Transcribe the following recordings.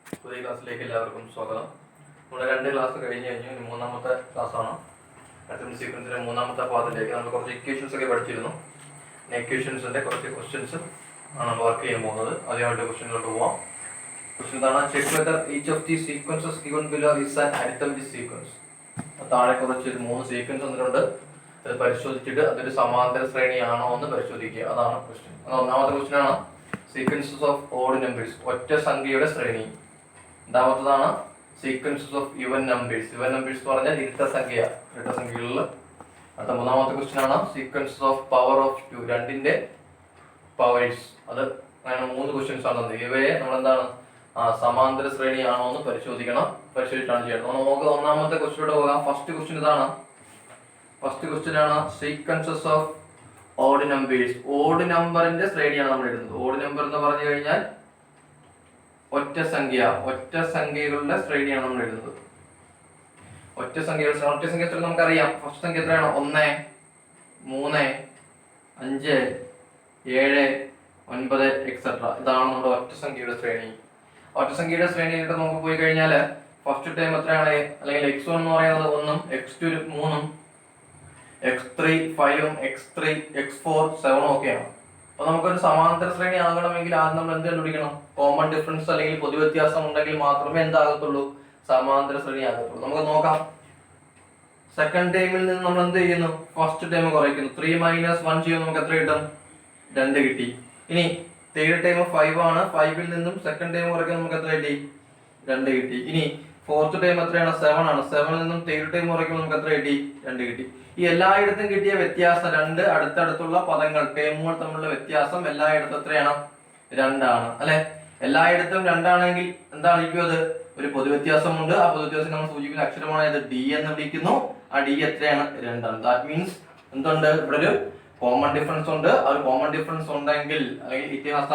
പുതിയ ക്ലാസ്സിലേക്ക് എല്ലാവർക്കും സ്വാഗതം. നമ്മുടെ 2 ക്ലാസ് കഴിഞ്ഞ് ഇനി മൂന്നാമത്തെ ക്ലാസ്സാണ്. അരിത്തമെറ്റിക് സീക്വൻസിന്റെ മൂന്നാമത്തെ പാഠത്തിലേക്ക് നമ്മൾ കുറച്ച് ഇക്വേഷൻസ് ഒക്കെ പഠിച്ചിരുന്നു. ഇക്വേഷൻസിന്റെ കുറച്ച് ക്വസ്റ്റ്യൻസ് ആണ് നമ്മൾ വർക്ക് ചെയ്യാൻ പോകുന്നത്. ആദ്യമായിട്ട് ക്വസ്റ്റ്യനിലോട്ട് പോവാം. ക്വസ്റ്റ്യൻ എന്താണ്? Check whether each of the sequences given below is an arithmetic sequence. താഴെ കുറച്ച് 3 സീക്വൻസ് തന്നിട്ടുണ്ട്. അത് പരിശോധിച്ചിട്ട് അതൊരു സമാന്തര ശ്രേണിയാണോ എന്ന് പരിശോധിക്കുക. അതാണ് ക്വസ്റ്റ്യൻ. ഒന്നാമത്തെ ക്വസ്റ്റ്യൻ ആണ് സീക്വൻസസ് ഓഫ് ഓഡ് നമ്പേഴ്സ്, ഒറ്റ സംഖ്യയുടെ ശ്രേണി. രണ്ടാമത്തതാണ് സീക്വൻസസ് ഓഫ് ഇവൻ നമ്പേഴ്സ്. ഇവൻ നമ്പേഴ്സ് എന്ന് പറഞ്ഞാൽ ഇരട്ട സംഖ്യകളിൽ. അടുത്ത മൂന്നാമത്തെ ക്വസ്റ്റ്യൻ ആണ് സീക്വൻസസ് ഓഫ് പവർ ഓഫ് 2, രണ്ടിന്റെ പവേഴ്സ്. അത് അങ്ങനെ 3 ക്വസ്റ്റ്യൻസ് ആണ്. ഇവയെ നമ്മളെന്താണ് സമാന്തര ശ്രേണിയാണോ എന്ന് പരിശോധിച്ചിട്ടാണ് ചെയ്യേണ്ടത്. നമുക്ക് ഒന്നാമത്തെ ക്വസ്റ്റ്യനോട് പോകാം. ഫസ്റ്റ് ക്വസ്റ്റ്യൻ ഇതാണ്. ഫസ്റ്റ് ക്വസ്റ്റ്യൻ ആണ് sequences of odd numbers. Odd നമ്പറിന്റെ ശ്രേണിയാണ് നമ്മൾ എഴുതുന്നത്. ഓഡ് നമ്പർ എന്ന് പറഞ്ഞു കഴിഞ്ഞാൽ ഒറ്റ സംഖ്യകളുടെ ശ്രേണിയാണ് നമ്മൾ എഴുതുന്നത്. ഒറ്റ സംഖ്യ നമുക്കറിയാം. ഫസ്റ്റ് സംഖ്യ എത്രയാണ്? 1, 3, 5, 7, 9 എക്സെട്ര. ഇതാണ് നമ്മുടെ ഒറ്റ സംഖ്യയുടെ ശ്രേണി. ഒറ്റ സംഖ്യയുടെ ശ്രേണിയിലൂടെ നമുക്ക് പോയി കഴിഞ്ഞാൽ ഫസ്റ്റ് ടൈം എത്രയാണ്? അല്ലെങ്കിൽ x1 എന്ന് പറയുന്നത് 1ഉം x2 3ഉം x3 5ഉം x3 x4 7ഉം ഒക്കെയാണ്. അപ്പൊ നമുക്കൊരു സമാന്തര ശ്രേണി ആകണമെങ്കിൽ ആദ്യം നമ്മൾ എന്ത് കണ്ടുപിടിക്കണം? കോമൺ ഡിഫറൻസ് അല്ലെങ്കിൽ പൊതുവ്യത്യാസം ഉണ്ടെങ്കിൽ മാത്രമേ എന്താകത്തുള്ളൂ? സമാന്തര ശ്രേണി ആകത്തുള്ളൂ. നമുക്ക് നോക്കാം. സെക്കൻഡ് ടൈമിൽ നിന്ന് നമ്മൾ എന്ത് ചെയ്യുന്നു? ഫസ്റ്റ് ടൈം കുറയ്ക്കുന്നു. 3 - 1 ചെയ്യുമ്പോൾ നമുക്ക് എത്ര കിട്ടും? 2 കിട്ടി. ഇനി തേർഡ് ടൈം 5 ആണ്. 5ൽ നിന്നും സെക്കൻഡ് ടൈം കുറയ്ക്കുമ്പോൾ നമുക്ക് എത്ര കിട്ടി? 2 കിട്ടി. ഇനി ഫോർത്ത് ടൈം എത്രയാണ്? 7 ആണ്. 7ൽ നിന്നും തേർഡ് ടൈം കുറയ്ക്കുമ്പോൾ നമുക്ക് എത്ര കിട്ടി? 2 കിട്ടി. ഈ എല്ലായിടത്തും കിട്ടിയ വ്യത്യാസം, 2 അടുത്തടുത്തുള്ള പദങ്ങൾ ടേമുകൾ തമ്മിലുള്ള വ്യത്യാസം എല്ലായിടത്തും എത്രയാണ്? 2 ആണ് അല്ലെ? എല്ലായിടത്തും 2 ആണെങ്കിൽ എന്തായിരിക്കും അത്? ഒരു പൊതുവ്യത്യാസമുണ്ട്. ആ പൊതുവ്യത്യാസം നമ്മൾ സൂചിപ്പിക്കുന്ന അക്ഷരമാണ് ഇത് ഡി എന്ന് വിളിക്കുന്നു. ആ ഡി എത്രയാണ്? 2 ആണ്. ദാറ്റ് മീൻസ് എന്തുണ്ട്? ഇവിടെ ഒരു കോമൺ ഡിഫറൻസ് ഉണ്ട്. ആ ഒരു കോമൺ ഡിഫറൻസ് ഉണ്ടെങ്കിൽ അല്ലെങ്കിൽ it has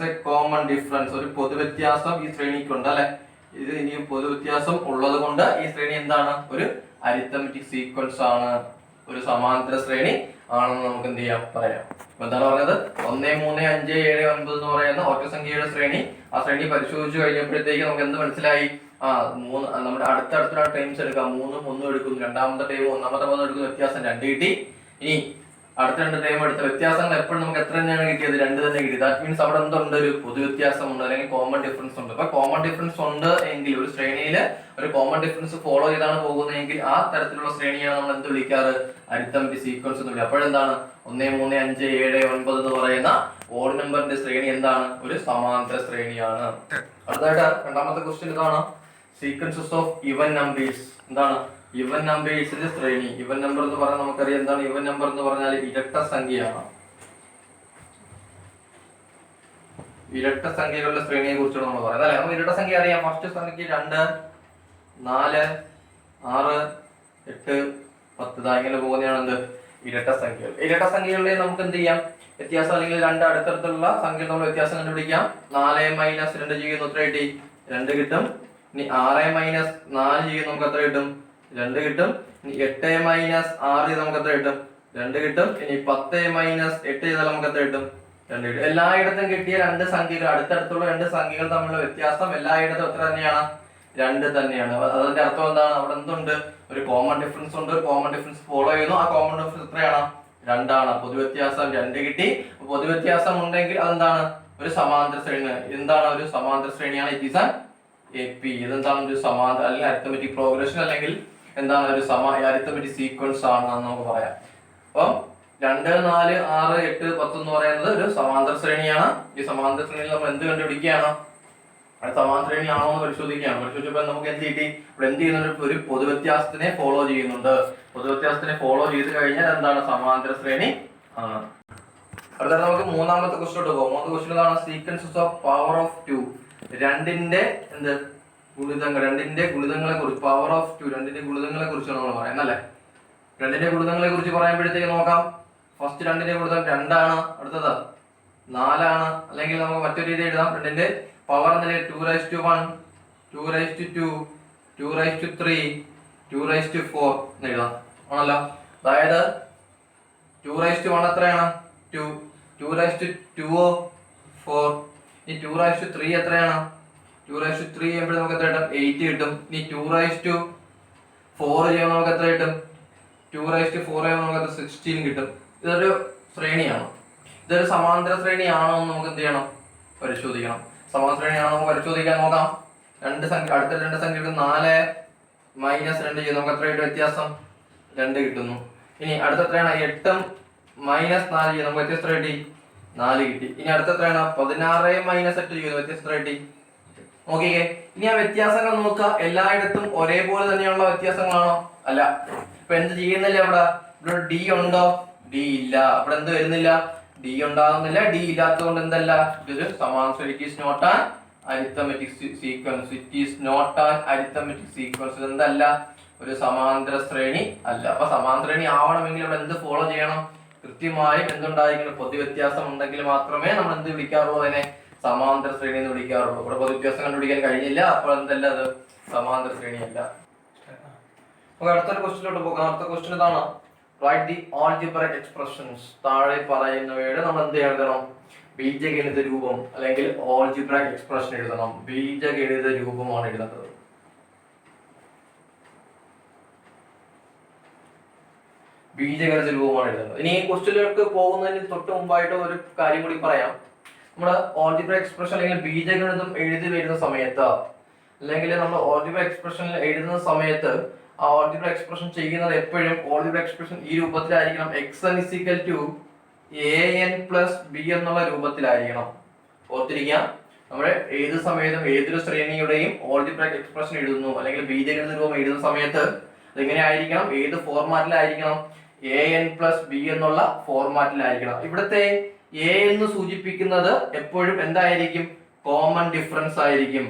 A common difference, ഒരു പൊതുവ്യത്യാസം ഈ ശ്രേണിക്കുണ്ട് അല്ലെ? ഇത് ഇനി പൊതുവ്യത്യാസം ഉള്ളത് കൊണ്ട് ഈ ശ്രേണി എന്താണ്? ഒരു അരിത്തമെറ്റിക് സീക്വൻസ് ആണ്, ഒരു സമാന്തര ശ്രേണി ആണെന്ന് നമുക്ക് എന്ത് ചെയ്യാം? പറയാം. എന്താണ് പറഞ്ഞത്? 1, 3, 5, 7, 9 എന്ന് പറയുന്ന ഒറ്റ സംഖ്യയുടെ ശ്രേണി. ആ ശ്രേണി പരിശോധിച്ചു കഴിഞ്ഞപ്പോഴത്തേക്ക് നമുക്ക് എന്ത് മനസ്സിലായി? നമ്മുടെ അടുത്തടുത്തുള്ള ടൈംസ് എടുക്കാം. 3ഉം 1ഉം എടുക്കുന്നു. രണ്ടാമത്തെ ടൈം ഒന്നാമത്തെ പദം എടുക്കുന്ന വ്യത്യാസം 2 കിട്ടി. ഇനി അടുത്ത 2 ടൈം എടുത്ത വ്യത്യാസങ്ങൾ എപ്പോഴും നമുക്ക് എത്ര തന്നെയാണ് കിട്ടിയത്? 2 തന്നെ കിട്ടി. ദാറ്റ് മീൻസ് അവിടെ എന്തുണ്ട്? ഒരു പൊതുവ്യത്യാസം ഉണ്ട് അല്ലെങ്കിൽ കോമൺ ഡിഫറൻസ് ഉണ്ട്. അപ്പൊ കോമൺ ഡിഫറൻസ് ഉണ്ട് എങ്കിൽ ഒരു ശ്രേണിയിൽ ഒരു കോമൺ ഡിഫറൻസ് ഫോളോ ചെയ്താണ് പോകുന്നതെങ്കിൽ ആ തരത്തിലുള്ള ശ്രേണിയാണ് നമ്മൾ എന്ത് വിളിക്കാറ്? അരിത്തമെറ്റിക് സീക്വൻസ് എന്ന് വിളിക്കുക. അപ്പോഴെന്താണ് 1, 3, 5, 7, 9 എന്ന് പറയുന്ന ഓഡ് നമ്പറിന്റെ ശ്രേണി എന്താണ്? ഒരു സമാന്തര ശ്രേണിയാണ്. അടുത്തായിട്ട് രണ്ടാമത്തെ ക്വസ്റ്റ്യൻ ഇതാണ്. സീക്വൻസസ് ഓഫ് ഇവൻ നമ്പേഴ്സ്. എന്താണ്? ഇവൻ നമ്പേഴ്സിന്റെ ശ്രേണി. ഇവൻ നമ്പർ എന്ന് പറഞ്ഞാൽ നമുക്കറിയാം എന്താണ്? ഇവൻ നമ്പർ എന്ന് പറഞ്ഞാൽ ഇരട്ട സംഖ്യയാണ്. ഇരട്ട സംഖ്യകളുടെ ശ്രേണിയെ കുറിച്ചാണ് നമ്മൾ പറയുന്നത് അല്ലെ? നമുക്ക് ഇരട്ട സംഖ്യ അറിയാം. ഫസ്റ്റ് സംഖ്യ 2, 4, 6, 8, 10 ഇങ്ങനെ പോകുന്നതാണ് എന്ത്? ഇരട്ട സംഖ്യകൾ. ഇരട്ട സംഖ്യകളിലെ നമുക്ക് എന്ത് ചെയ്യാം? വ്യത്യാസം അല്ലെങ്കിൽ 2 അടുത്തടുത്തുള്ള സംഖ്യ നമ്മൾ വ്യത്യാസം കണ്ടുപിടിക്കാം. 4 - 2 ചെയ്യുന്നു എത്ര കിട്ടി? 2 കിട്ടും. ഇനി 6 - 4 ചെയ്യുന്നു നമുക്ക് എത്ര കിട്ടും? 2 കിട്ടും. ഇനി 8 - 6 ചെയ്താൽ നമുക്ക് എത്ര കിട്ടും? 2 കിട്ടും. ഇനി 10 - 8 ചെയ്താൽ നമുക്ക് എത്ര കിട്ടും? 2 കിട്ടും. എല്ലായിടത്തും കിട്ടിയ 2 സംഖ്യകൾ, അടുത്തടുത്തുള്ള 2 സംഖ്യകൾ തമ്മിലുള്ള വ്യത്യാസം എല്ലായിടത്തും എത്ര തന്നെയാണ്? 2 തന്നെയാണ്. അതിന്റെ അർത്ഥം എന്താണ്? അവിടെ എന്തുണ്ട്? ഒരു കോമൺ ഡിഫറൻസ് ഉണ്ട്. കോമൺ ഡിഫറൻസ് ഫോളോ ചെയ്യുന്നു. ആ കോമൺ ഡിഫറൻസ് എത്രയാണ്? 2 ആണ്. പൊതുവ്യത്യാസം 2 കിട്ടി. പൊതുവ്യത്യാസം ഉണ്ടെങ്കിൽ അതെന്താണ്? ഒരു സമാന്തര ശ്രേണി. എന്താണ്? ഒരു സമാന്തര ശ്രേണിയാണ്. It is an AP. ഇതെന്താണ്? ഒരു സമാന്തര അല്ലെങ്കിൽ അരിത്തമെറ്റിക് പ്രോഗ്രഷൻ അല്ലെങ്കിൽ എന്താണ്? ഒരു അരിത്തമെറ്റിക് സീക്വൻസ് ആണെന്ന് നമുക്ക് പറയാം. അപ്പം 2, 4, 6, 8, 10 എന്ന് പറയുന്നത് ഒരു സമാന്തര ശ്രേണിയാണ്. ഈ സമാന്തര ശ്രേണിയിൽ നമ്മൾ എന്ത് കണ്ടുപിടിക്കുകയാണ്? അത് സമാന്തര ശ്രേണി ആണോ എന്ന് പരിശോധിക്കുകയാണ്. പരിശോധിച്ചപ്പോൾ നമുക്ക് എന്ത് കിട്ടി? ഇവിടെ എന്ത് ചെയ്യുന്നുണ്ട്? ഒരു പൊതുവ്യത്യാസത്തിനെ ഫോളോ ചെയ്യുന്നുണ്ട്. പൊതുവ്യത്യാസത്തിനെ ഫോളോ ചെയ്ത് കഴിഞ്ഞാൽ എന്താണ്? സമാന്തര ശ്രേണി ആണ്. അടുത്ത നമുക്ക് മൂന്നാമത്തെ ക്വസ്റ്റ്യൻ പോകാം. മൂന്നാമത്തെ ക്വസ്റ്റ്യൻ ആണ് സീക്വൻസസ് ഓഫ് പവർ ഓഫ് 2, രണ്ടിന്റെ ഗുണിതങ്ങളെ കുറിച്ച്. പവർ ഓഫ് 2, രണ്ടിന്റെ ഗുണിതങ്ങളെ കുറിച്ചാണ് നമ്മൾ പറയുന്നത് അല്ലെ? രണ്ടിന്റെ ഗുണിതങ്ങളെ കുറിച്ച് പറയുമ്പോഴത്തേക്ക് നോക്കാം. ഫസ്റ്റ് 2ന്റെ ഗുണിതം 2 ആണ്. അടുത്തത് 4 ആണ്. അല്ലെങ്കിൽ നമുക്ക് മറ്റൊരു രീതി എഴുതാം. രണ്ടിന്റെ പവർ എന്ന 2/1, 2/2, 2/3, 2/4 എന്ന് എഴുതാം ആണല്ലോ. അതായത് 2/1 എത്രയാണ്? 2, 2/2 4, ഈ 2/3 എത്രയാണ്? 2/3 ചെയ്യുമ്പോൾ നമുക്ക് എത്ര കിട്ടും? 8 കിട്ടും. ഇനി 2/4 ചെയ്യുമ്പോൾ നമുക്ക് എത്ര കിട്ടും? 2/4 ചെയ്യുമ്പോൾ നമുക്ക് 16 കിട്ടും. ഇതൊരു ശ്രേണിയാണ്. ഇതൊരു സമാന്തര ശ്രേണിയാണോ എന്ന് നമുക്ക് എന്ത് ചെയ്യണം? പരിശോധിക്കണം. സമാന്തര ശ്രേണിയാണോ നമുക്ക് പരിശോധിക്കാൻ നോക്കാം. അടുത്ത രണ്ട് സംഖ്യകൾ 4 - 2 ചെയ്യും. നമുക്ക് എത്ര കിട്ടും വ്യത്യാസം? 2 കിട്ടുന്നു. ഇനി അടുത്ത എത്രയാണ്? 8 - 4 ചെയ്യും. നമുക്ക് വ്യത്യാസം എത്ര കിട്ടി? 4 കിട്ടി. ഇനി അടുത്ത എത്രയാണ്? 16 - 8 ചെയ്യുന്നു. വ്യത്യാസം എത്ര കിട്ടി? നോക്കിക്കേ. ഇനി ആ വ്യത്യാസങ്ങൾ നോക്കുക. എല്ലായിടത്തും ഒരേപോലെ തന്നെയുള്ള വ്യത്യാസങ്ങളാണോ? അല്ല. ഇപ്പൊ എന്ത് ചെയ്യുന്നില്ല? ഇവിടെ ഡി ഉണ്ടോ? ഡി ഇല്ല. ഇവിടെ എന്ത് വരുന്നില്ല? ഡി ഉണ്ടാകുന്നില്ല. ഡി ഇല്ലാത്തതുകൊണ്ട് എന്തല്ല? ഇതൊരു സമാന്തര. It is not an arithmetic sequence. It is not an arithmetic sequence. എന്തല്ല? ഒരു സമാന്തര ശ്രേണി അല്ല. അപ്പൊ സമാന്തര ശ്രേണി ആവണമെങ്കിൽ ഇവിടെ എന്ത് ഫോളോ ചെയ്യണം? കൃത്യമായും എന്തുണ്ടായിരിക്കണം? പൊതുവ്യത്യാസം ഉണ്ടെങ്കിൽ മാത്രമേ നമ്മൾ എന്ത് വിളിക്കാറുള്ളൂ? അതിനെ സമാന്തര ശ്രേണി എന്ന് വിളിക്കാറുള്ളൂ. ഇവിടെ പൊതുവ്യത്യാസം കണ്ടുപിടിക്കാൻ കഴിഞ്ഞില്ല. അപ്പോൾ എന്തല്ല? അത് സമാന്തര ശ്രേണിയല്ല. നമുക്ക് അടുത്തൊരു ക്വസ്റ്റ്യനിലോട്ട് പോകാം. അടുത്ത ക്വസ്റ്റ്യൻ ഇതാണ്. Write the algebraic expressions. താഴെ പറയുന്നവയുടെ നമ്മൾ എന്ത് എഴുതണം? ബീജഗണിത രൂപം അല്ലെങ്കിൽ ആൾജിബ്രിക് എക്സ്പ്രഷൻ എഴുതണം. ബീജഗണിത രൂപമാണ് എഴുതേണ്ടത്. ബീജഗണിത രൂപമാണ് എഴുതേണ്ടത്. ഇനി ഈ ക്വസ്റ്റ്യനിലേക്ക് പോകുന്നതിന് തൊട്ട് മുമ്പായിട്ട് ഒരു കാര്യം കൂടി പറയാം. നമ്മുടെ ആൾജിബ്രിക് എക്സ്പ്രഷൻ അല്ലെങ്കിൽ ബീജഗണിതം എഴുതി വരുന്ന സമയത്ത്, അല്ലെങ്കിൽ നമ്മൾ ആൾജിബ്രിക് എക്സ്പ്രഷൻ എഴുതുന്ന സമയത്ത് ആ ആൾജിബ്രിക് എക്സ്പ്രഷൻ ചെയ്യുന്നത് എപ്പോഴും ആൾജിബ്രിക് എക്സ്പ്രഷൻ ഈ രൂപത്തിലായിരിക്കണം. xn = an + b എന്നുള്ള രൂപത്തിലായിരിക്കണം. ഓർത്തിരിക്കുക. നമ്മൾ ഏത് സമയത്തും ഏതൊരു ശ്രേണിയുടെയും ആൾജിബ്രിക് എക്സ്പ്രഷൻ എഴുതുന്നു അല്ലെങ്കിൽ ബീജഗണിത രൂപം എഴുതുന്ന സമയത്ത് അതെങ്ങനെ ആയിരിക്കണം? ഏത് ഫോർമാറ്റിലായിരിക്കണം? an + b എന്നുള്ള ഫോർമാറ്റിലായിരിക്കണം. ഇവിടുത്തെ a എന്ന് സൂചിപ്പിക്കുന്നത് എപ്പോഴും എന്തായിരിക്കും? കോമൺ ഡിഫറൻസ് ആയിരിക്കും.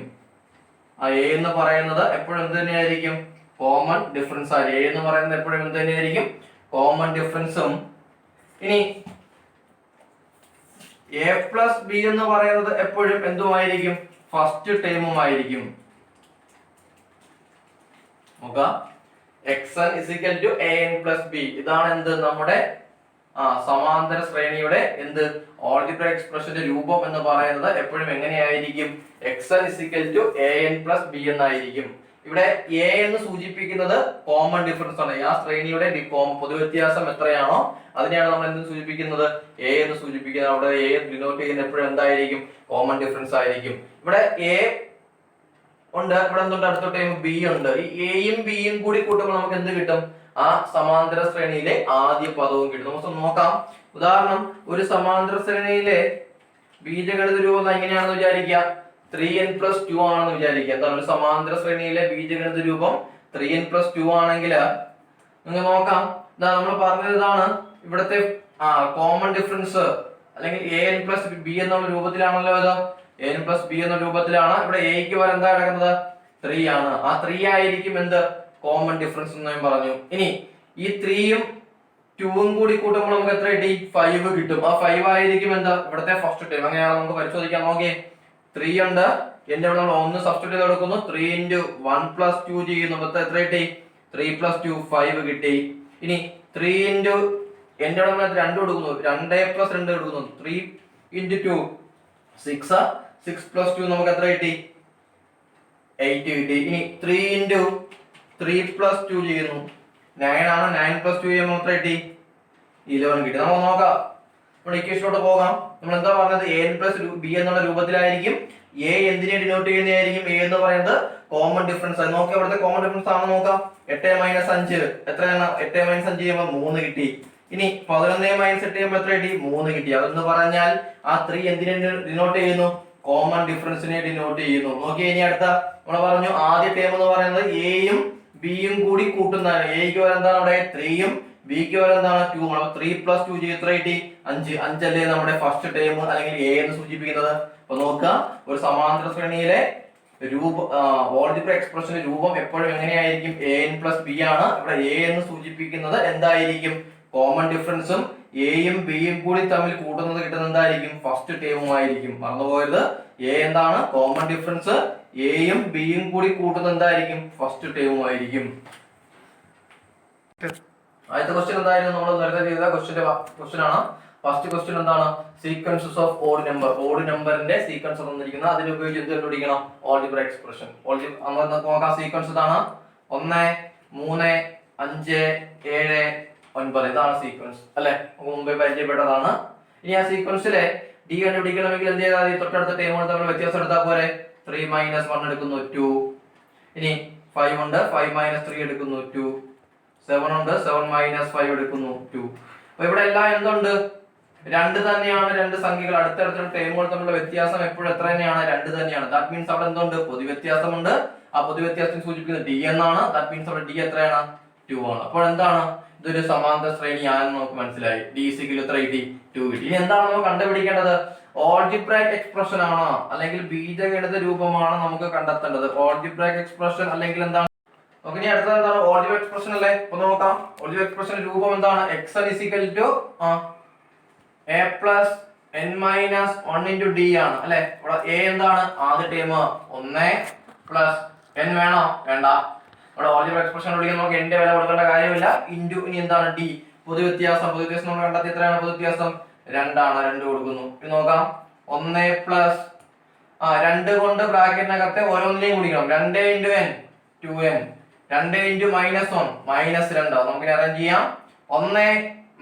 ആ a എന്ന് പറയുന്നത് എപ്പോഴും എന്ത് തന്നെയായിരിക്കും? കോമൺ ഡിഫറൻസ് ആയിരിക്കും. a എന്ന് പറയുന്നത് എപ്പോഴും എന്ത് തന്നെയായിരിക്കും? കോമൺ ഡിഫറൻസും. ഇനി a + b എന്ന് പറയുന്നത് എപ്പോഴും എന്തുമായിരിക്കും? ഫസ്റ്റ് ടേമും ആയിരിക്കും. നോക്കുക. xn = an + b. ഇതാണ് എന്ത്? നമ്മുടെ സമാന്തര ശ്രേണിയുടെ എന്ത്? ആൾജിബ്രിക് എക്സ്പ്രഷന്റെ രൂപം എന്ന് പറയുന്നത് എപ്പോഴും എങ്ങനെയായിരിക്കും? xn = an + b എന്നായിരിക്കും. ഇവിടെ a എന്ന് സൂചിപ്പിക്കുന്നത് കോമൺ ഡിഫറൻസ് ആണ്. ആ ശ്രേണിയുടെ പൊതുവ്യത്യാസം എത്രയാണോ അതിനെയാണ് നമ്മൾ എന്ത് സൂചിപ്പിക്കുന്നത്? a എന്ന് സൂചിപ്പിക്കുന്നത്. അവിടെ a ഡിനോട്ട് ചെയ്യുന്നത് എപ്പോഴും എന്തായിരിക്കും? കോമൺ ഡിഫറൻസ് ആയിരിക്കും. ഇവിടെ a ഉണ്ട്. ഇവിടെ എന്തുണ്ട്? അടുത്ത ടൈം b ഉണ്ട്. ഈ a യും b യും കൂടി കൂട്ടുമ്പോൾ നമുക്ക് എന്ത് കിട്ടും? ആ സമാന്തര ശ്രേണിയിലെ ആദ്യ പദവും കിട്ടും. നമുക്ക് നോക്കാം. ഉദാഹരണം, ഒരു സമാന്തര ശ്രേണിയിലെ ബീജഗണിത രൂപം എങ്ങനെയാണെന്ന് വിചാരിക്കുക. 3n + 2 ആണെന്ന് വിചാരിക്കുക. എന്താണ്? ഒരു സമാന്തര ശ്രേണിയിലെ ബീജഗണിത രൂപം 3n + 2 ആണെങ്കിൽ നിങ്ങൾക്ക് നോക്കാം. നമ്മൾ പറഞ്ഞത് ഇതാണ്. ഇവിടുത്തെ കോമൺ ഡിഫറൻസ് അല്ലെങ്കിൽ an + b എന്നുള്ള രൂപത്തിലാണല്ലോ ഇത്. an + b എന്ന രൂപത്തിലാണ്. ഇവിടെ aക്ക് വരെ എന്താ കിടക്കുന്നത്? 3 ആണ്. ആ 3 ആയിരിക്കും എന്ത്? കോമൺ ഡിഫറൻസ് എന്ന് ഞാൻ പറഞ്ഞു. ഇനി ഈ 3യും 2ഉം കൂടി കൂട്ടുമ്പോൾ നമുക്ക് എത്ര കിട്ടി? 5 കിട്ടും. ആ 5 ആയിരിക്കും എന്താ? ഇവിടുത്തെ ഫസ്റ്റ് ടൈം. അങ്ങനെയാണ് നമുക്ക് പരിശോധിക്കാം. നോക്കിയേ. 3 ഉണ്ട്. എന്റെ ഇവിടെ നമ്മൾ 1 സബ്സ്റ്റിറ്റ്യൂട്ട് ചെയ്ത് കൊടുക്കുന്നു. 3 × 1 + 2 ചെയ്യുന്നു. അപ്പോൾ എത്ര കിട്ടി? 3 + 2 5 കിട്ടി. ഇനി 3 × എന്റെ ഇവിടെ നമ്മൾ 2 കൊടുക്കുന്നു. 2 + 2 കൊടുക്കുന്നു. 3 × 2 6. 6 + 2 നമുക്ക് എത്ര കിട്ടി? 8 കിട്ടി. ഇനി 3 × 3 + 2 ചെയ്യുന്നു. 9 ആണ്. 9 + 2 ചെയ്യുമ്പോൾ എത്ര കിട്ടി? 11 കിട്ടി. നമുക്ക് നോക്കാം. നമ്മൾ ഇക്വേഷനിലോട്ട് പോകാം. നമ്മൾ എന്താ പറഞ്ഞത്? an + b എന്നുള്ള രൂപത്തിലായിരിക്കും. a എന്തിനെ ഡിനോട്ട് ചെയ്യുന്നതായിരിക്കും? a എന്ന് പറയുന്നത് കോമൺ ഡിഫറൻസ് ആണ്. നോക്കാം ഇവിടുത്തെ കോമൺ ഡിഫറൻസ് ആണ്. നോക്കാം. 8 - 5 എത്രയാണ്? 8 - 5 ചെയ്യുമ്പോൾ 3 കിട്ടി. ഇനി 11 - 8 ചെയ്യുമ്പോൾ എത്ര കിട്ടി? 3 കിട്ടി. അതെന്ന് പറഞ്ഞാൽ ആ 3 എന്തിനെ ഡിനോട്ട് ചെയ്യുന്നു? കോമൺ ഡിഫറൻസിനെ ഡിനോട്ട് ചെയ്യുന്നു. നോക്കിയേ. ഇനി അടുത്ത നമ്മൾ പറഞ്ഞു ആദ്യ ടേം എന്ന് പറയുന്നത് a യും b യും കൂടി കൂട്ടുന്നതാണ്. a ക്ക് വരെ എന്താണ്? അവിടെ 3യും b ക്ക് വരെ എന്താണ്? 2. 3 + 2 ചെയ്ത് എത്ര കിട്ടി? 5. 5 അല്ലേ നമ്മുടെ ഫസ്റ്റ് ടേം അല്ലെങ്കിൽ a എന്ന് സൂചിപ്പിക്കുന്നത്. അപ്പൊ നോക്കുക. ഒരു സമാന്തര ശ്രേണിയിലെ ആൾജിബ്രിക് എക്സ്പ്രഷന്റെ രൂപം എപ്പോഴും എങ്ങനെയായിരിക്കും? an + b ആണ്. ഇവിടെ a എന്ന് സൂചിപ്പിക്കുന്നത് എന്തായിരിക്കും? കോമൺ ഡിഫറൻസും a യും b യും കൂടി തമ്മിൽ കൂട്ടുന്നത് കിട്ടുന്നത് എന്തായിരിക്കും? ഫസ്റ്റ് ടേമുമായിരിക്കും. മറന്നുപോയത്. a എന്താണ്? Common difference. a യും b യും കൂടി കൂട്ടുന്നത് എന്തായിരിക്കും? ഫസ്റ്റ് ടേമുമായിരിക്കും. ആദ്യത്തെ ക്വസ്റ്റ്യൻ എന്തായിരുന്നു? നമ്മൾ നേരത്തെ ചെയ്ത ക്വസ്റ്റ്യൻ ആണ്. ഫസ്റ്റ് ക്വസ്റ്റ്യൻ എന്താണ്? Sequences of odd number. Odd നമ്പറിന്റെ സീക്വൻസ് തന്നിരിക്കുന്നത്, അതിന് ഉപയോഗിച്ച് എന്ത് കണ്ടുപിടിക്കണം? Algebra expression. നമ്മൾ നോക്കാം. സീക്വൻസ് ഇതാണ് 1 3 5 7 9. ഇതാണ് സീക്വൻസ് അല്ലെ, മുമ്പേ പരിചയപ്പെട്ടതാണ്. ഇനി ആ സീക്വൻസിലെ ഡി കണ്ടുപിടിക്കണമെങ്കിൽ എന്ത് ചെയ്താൽ മതി? തൊട്ടടുത്ത ടേമുകൾ തമ്മിൽ വ്യത്യാസം എടുത്താൽ പോരെ. 3 - 1 എടുക്കുന്നു 2. ഇനി 5 ഉണ്ട്, 5 - 3 എടുക്കുന്നു 2. 7 ഉണ്ട്, 7 - 5 എടുക്കുന്നു 2. അപ്പൊ ഇവിടെ എല്ലാം എന്തുണ്ട്? 2 തന്നെയാണ്. രണ്ട് സംഖ്യകൾ അടുത്തടുത്തുള്ള ടേമുകൾ തമ്മിലുള്ള വ്യത്യാസം എപ്പോഴും എത്ര തന്നെയാണ്? 2 തന്നെയാണ്. ദാറ്റ് മീൻസ് അവിടെ എന്തുണ്ട്? പൊതു വ്യത്യാസമുണ്ട്. ആ പൊതു വ്യത്യാസത്തിന് സൂചിപ്പിക്കുന്നത് ഡി എന്നാണ്. ദാറ്റ് മീൻസ് അവിടെ ഡി എത്രയാണ്? 2 ആണ്. അപ്പോൾ എന്താണ്? ഇതൊരു സമാന്തര ശ്രേണി ആണെന്ന് നമുക്ക് മനസ്സിലായി. ഡി എത്ര കിട്ടി? 2 കിട്ടി. ഇനി എന്താണ് നമ്മൾ കണ്ടുപിടിക്കേണ്ടത്? ഓൾജിബ്രായിക് എക്സ്പ്രഷൻ ആണോ അല്ലെങ്കിൽ ബീജഗണിത രൂപമാണോ നമുക്ക് കണ്ടെത്തേണ്ടത്? ഓൾജിബ്രായിക് എക്സ്പ്രഷൻ അല്ലെങ്കിൽ എന്താണ്? ഓക്കേ, ഇനി അടുത്തത് എന്താണ്? ഓൾജിബ്രായിക് എക്സ്പ്രഷൻ അല്ലേ? അപ്പോൾ നോക്കാം. ഓൾജിബ്രായിക് എക്സ്പ്രഷൻ രൂപം എന്താണ്? xn a plus n minus 1 into d ആണ് അല്ലെ. ഇവിടെ a എന്താണ്? ആദ്യ ടേം 1 plus n വേണോ? വേണ്ട. ഇവിടെ ഓൾജിബ്രായിക് എക്സ്പ്രഷൻ വിളിക്കാൻ നമുക്ക് n ന്റെ വില കൊടുക്കേണ്ട കാര്യമില്ല. ഇൻറ്റു ഇനി എന്താണ്? d. പൊതു വ്യത്യാസം നമ്മൾ കണ്ടെത്തി. എത്രയാണ് പൊതു വ്യത്യാസം? 2 ആണ്. 2 കൊടുക്കുന്നു. ഇനി നോക്കാം. 1 plus 2 കൊണ്ട് ബ്രാക്കറ്റിനകത്തെ ഓരോന്നിനെയും ഗുണിക്കണം. 2 into n 2n. 2 into -1 -2. നമുക്ക് അറേഞ്ച് ചെയ്യാം. 1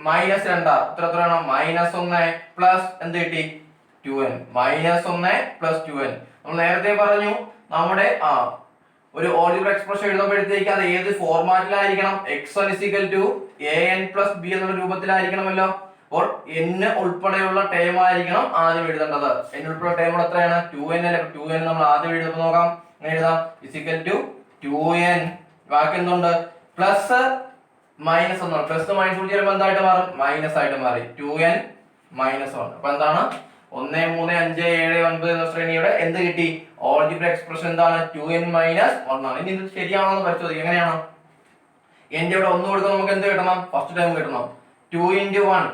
മൈനസ് 2 എത്രയാണ്? -1 പ്ലസ് എന്ത് കിട്ടി? 2n. -1 plus 2n. നമ്മൾ നേരത്തെ പറഞ്ഞു നമ്മുടെ ഒരു ഓൾജിബ്ര എക്സ്പ്രഷൻ എഴുതുമ്പോഴത്തേക്ക് അത് ഏത് ഫോർമാറ്റിലായിരിക്കണം? xn an plus b എന്നുള്ള രൂപത്തിലായിരിക്കണമല്ലോ. അപ്പോൾ n ഉൾപ്പെടെയുള്ള ടേം ആയിരിക്കണം ആദ്യം എഴുതേണ്ടത്. n ഉൾപ്പെടെയുള്ള ടേം എത്രയാണ്? 2n അല്ലേ. 2n നമ്മൾ ആദ്യം എഴുതുമ്പോൾ നോക്കാം. എഴുതാം =2n. ബാക്കി എന്തുണ്ട്? Plus minus 1. പ്ലസ് മൈനസ് കൂടി ചേരുമ്പോൾ എന്തായിട്ട് മാറും? മൈനസ് ആയിട്ട് മാറി. 2n - 1. അപ്പൊ എന്താണ്? 1 3 5 7 9 എന്ന ശ്രേണിയുടെ എന്ത് കിട്ടി? ഓൾജിബ്ര എക്സ്പ്രഷൻ എന്താണ്? 2n - 1 ആണ്. ഇനി ഇത് ശരിയാണോ എന്ന് പരിശോധിക്കാം. എങ്ങനെയാണ്? n ഇവിടെ 1 കൊടുക്കുമ്പോൾ നമുക്ക് എന്ത് കിട്ടണം? ഫസ്റ്റ് ടൈം കിട്ടണം. 2 into 1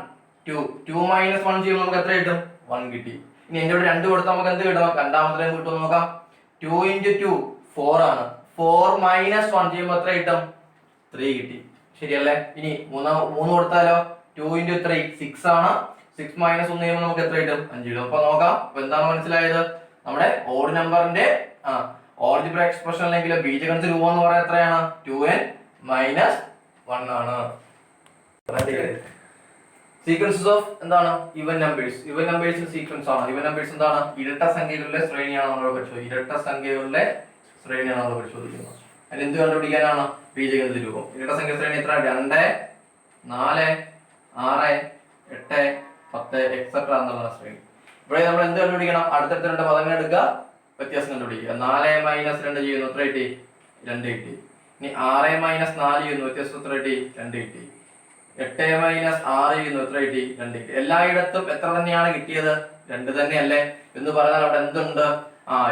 2. 2 - 1 ചെയ്യുമ്പോൾ നമുക്ക് എത്ര കിട്ടും? 1 കിട്ടി. ഇനി n ഇവിടെ 2 കൊടുത്താൽ നമുക്ക് എന്ത് കിട്ടണം? രണ്ടാമത്തെ ടൈം കിട്ടും നോക്കാം. 2 into 2 4 ആണ്. 4 - 1 ചെയ്യുമ്പോൾ എത്ര കിട്ടും? 3 കിട്ടി. ശരിയല്ലേ? ഇനി 3 കൊടുത്താലോ? 2 into 3 6 ആണ്. 6 - 1 ചെയ്യുമ്പോൾ നമുക്ക് എത്ര കിട്ടും? 5 കിട്ടും. അപ്പൊ നോക്കാം. അപ്പൊ എന്താണ് മനസ്സിലായത്? നമ്മുടെ ഓഡ് നമ്പറിന്റെ ഓൾജിബ്ര എക്സ്പ്രഷൻ അല്ലെങ്കിൽ ബീജഗണിത രൂപം എന്ന് പറയുന്നത് എത്രയാണ്? 2n - 1 ആണ്. സീക്വൻസസ് ഓഫ് എന്താണ്? Even numbers. ഈവൻ നമ്പേഴ്സിന്റെ സീക്വൻസ് ആണ്. ഈവൻ നമ്പേഴ്സ് എന്താണ്? ഇരട്ട സംഖ്യകളുടെ ശ്രേണിയാണ് നമ്മൾ പരിശോധിക്കുന്നത്. ഇരട്ട സംഖ്യകളുടെ ശ്രേണിയാണ് നമ്മൾ പരിശോധിക്കുന്നത്. അതിന് എന്ത് കണ്ടുപിടിക്കാനാണ്? ബീജഗണിത രൂപം. ഇരട്ട സംഖ്യ ശ്രേണി എത്ര? 2 4 6 8 10 എക്സെട്ര എന്നുള്ള ശ്രേണി. ഇവിടെ നമ്മൾ എന്ത് കണ്ടുപിടിക്കണം? അടുത്തടുത്ത രണ്ട് പദങ്ങൾ എടുക്കുക, വ്യത്യാസം കണ്ടുപിടിക്കുക. 4 - 2 ചെയ്യുന്നു എത്ര കിട്ടി? 2 കിട്ടി. ഇനി 6 - 4 ചെയ്യുന്നു വ്യത്യാസം എത്ര കിട്ടി? 2 കിട്ടി. 8 - 6 ചെയ്യുന്നു എത്ര കിട്ടി? 2 കിട്ടി. എല്ലായിടത്തും എത്ര തന്നെയാണ് കിട്ടിയത്? 2 തന്നെയല്ലേ എന്ന് പറഞ്ഞാൽ അവിടെ എന്തുണ്ട്?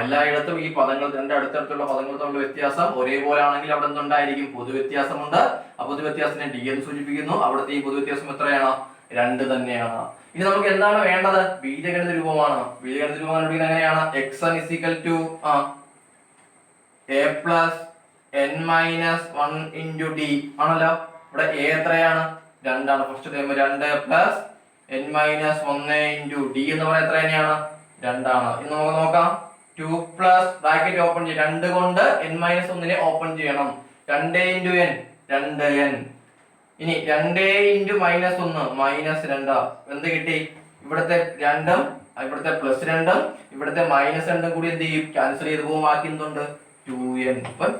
എല്ലായിടത്തും ഈ പദങ്ങൾ രണ്ട് അടുത്തടുത്തുള്ള പദങ്ങൾ തമ്മിലുള്ള വ്യത്യാസം ഒരേപോലെ ആണെങ്കിൽ അവിടെ എന്തുണ്ടായിരിക്കും? പൊതു വ്യത്യാസമുണ്ട്. ആ പൊതു വ്യത്യാസത്തിനെ d എന്ന് സൂചിപ്പിക്കുന്നു. അവിടുത്തെ ഈ പൊതു വ്യത്യാസം എത്രയാണ്? 2 തന്നെയാണ്. ഇനി നമുക്ക് എന്താണ് വേണ്ടത്? ബീജഗണിത രൂപമാണ്. ബീജഗണിത രൂപം കണ്ടുപിടിക്കുന്നത് എങ്ങനെയാണ്? xn a plus n minus 1 into d ആണല്ലോ. ഇവിടെ a എത്രയാണ്? 2 ആണ്. First time 2 plus n minus 1 into d എന്ന് പറയുന്നത് എത്ര തന്നെയാണ്? 2 ആണ്. ഇനി നമുക്ക് നോക്കാം. 2 plus ബ്രാക്കറ്റ് ഓപ്പൺ ചെയ്യും. 2 കൊണ്ട് n minus 1 ഓപ്പൺ ചെയ്യണം. 2 into n 2n. ഇനി 2 into -1 -2. എന്ത് കിട്ടി? ഇവിടുത്തെ 2ഉം ഇവിടുത്തെ +2ഉം ഇവിടുത്തെ -2ഉം കൂടി എന്ത് ചെയ്യും? ക്യാൻസൽ ചെയ്ത് പോകും. ബാക്കി എന്തുണ്ട്? 2n. അപ്പം